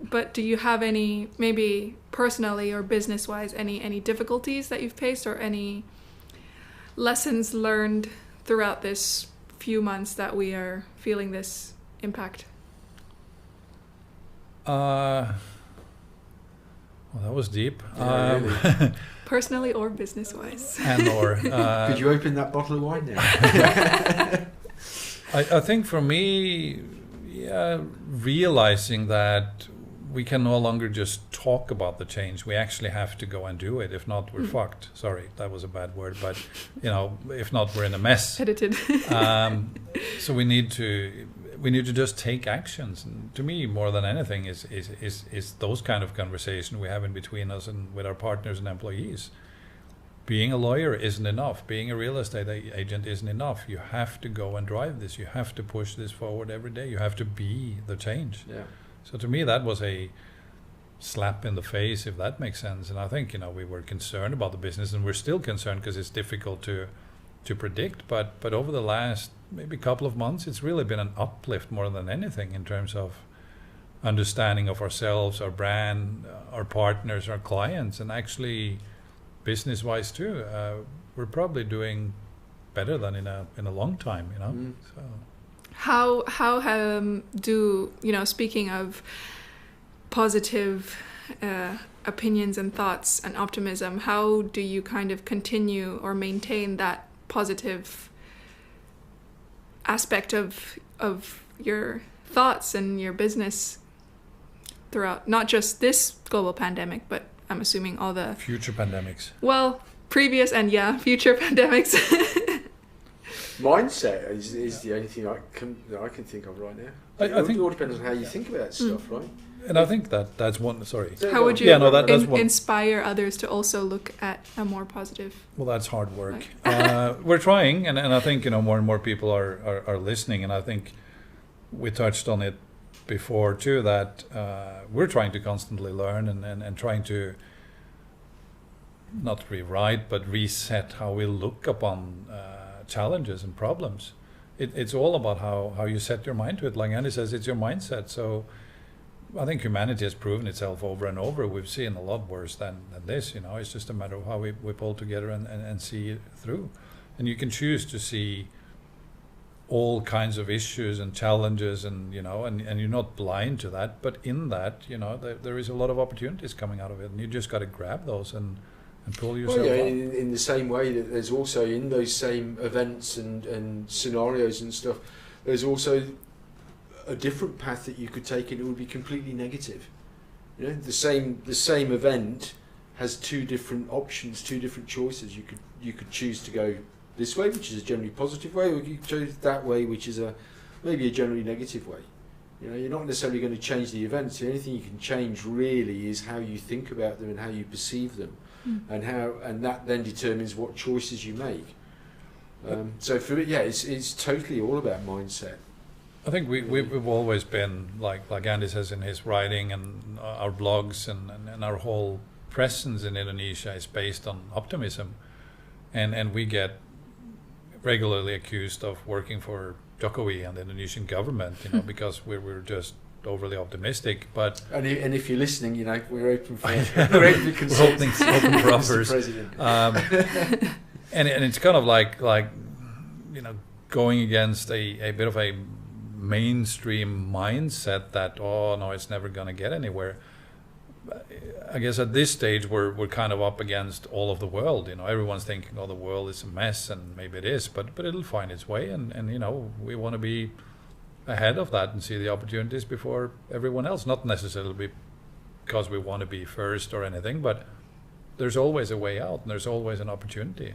But do you have any, maybe personally or business-wise, any difficulties that you've faced, or any lessons learned throughout this few months that we are feeling this impact? Well, that was deep. Yeah, really. Personally or business-wise? And or Could you open that bottle of wine now? I think for me, yeah, realizing that we can no longer just talk about the change. We actually have to go and do it. If not, we're fucked. Sorry, that was a bad word, but if not, we're in a mess. Edited. So we need to just take actions. And to me, more than anything, is those kind of conversation we have in between us and with our partners and employees. Being a lawyer isn't enough. Being a real estate agent isn't enough. You have to go and drive this. You have to push this forward every day. You have to be the change. Yeah. So to me, that was a slap in the face, if that makes sense. And I think, we were concerned about the business, and we're still concerned because it's difficult to predict. But over the last maybe couple of months, it's really been an uplift more than anything in terms of understanding of ourselves, our brand, our partners, our clients, and actually business-wise too. We're probably doing better than in a long time, So. How do, speaking of positive opinions and thoughts and optimism, how do you kind of continue or maintain that positive aspect of your thoughts and your business throughout not just this global pandemic, but I'm assuming all the future pandemics? Well, previous and future pandemics. Mindset is the only thing I can think of right now. I think it all depends on how you think about stuff, right? And I think that's one. Sorry. How would you that's one. inspire others to also look at a more positive? Well, that's hard work. We're trying, and I think more and more people are listening, and I think we touched on it before too, that we're trying to constantly learn and trying to not rewrite but reset how we look upon challenges and problems. It's all about how you set your mind to it. Like Andy says, it's your mindset. So I think humanity has proven itself over and over. We've seen a lot worse than this. It's just a matter of how we pull together and see it through. And you can choose to see all kinds of issues and challenges, and and you're not blind to that. But in that, there is a lot of opportunities coming out of it, and you just got to grab those and pull yourself up. In the same way that there's also in those same events and scenarios and stuff, there's also a different path that you could take, and it would be completely negative. The same event has two different options, two different choices. You could choose to go this way, which is a generally positive way, or you could choose that way, which is maybe a generally negative way. You're not necessarily going to change the events. The only thing you can change really is how you think about them and how you perceive them, and that then determines what choices you make. So for me, it's totally all about mindset. I think we've always been like Andy says in his writing and our blogs and our whole presence in Indonesia is based on optimism, and we get regularly accused of working for Jokowi and the Indonesian government, because we're just overly optimistic. But and if you're listening, we're open for open for offers. And it's kind of like going against a bit of a mainstream mindset that it's never going to get anywhere. I guess at this stage we're kind of up against all of the world. Everyone's thinking, the world is a mess, and maybe it is, but it'll find its way, and we want to be ahead of that and see the opportunities before everyone else. Not necessarily because we want to be first or anything, but there's always a way out, and there's always an opportunity.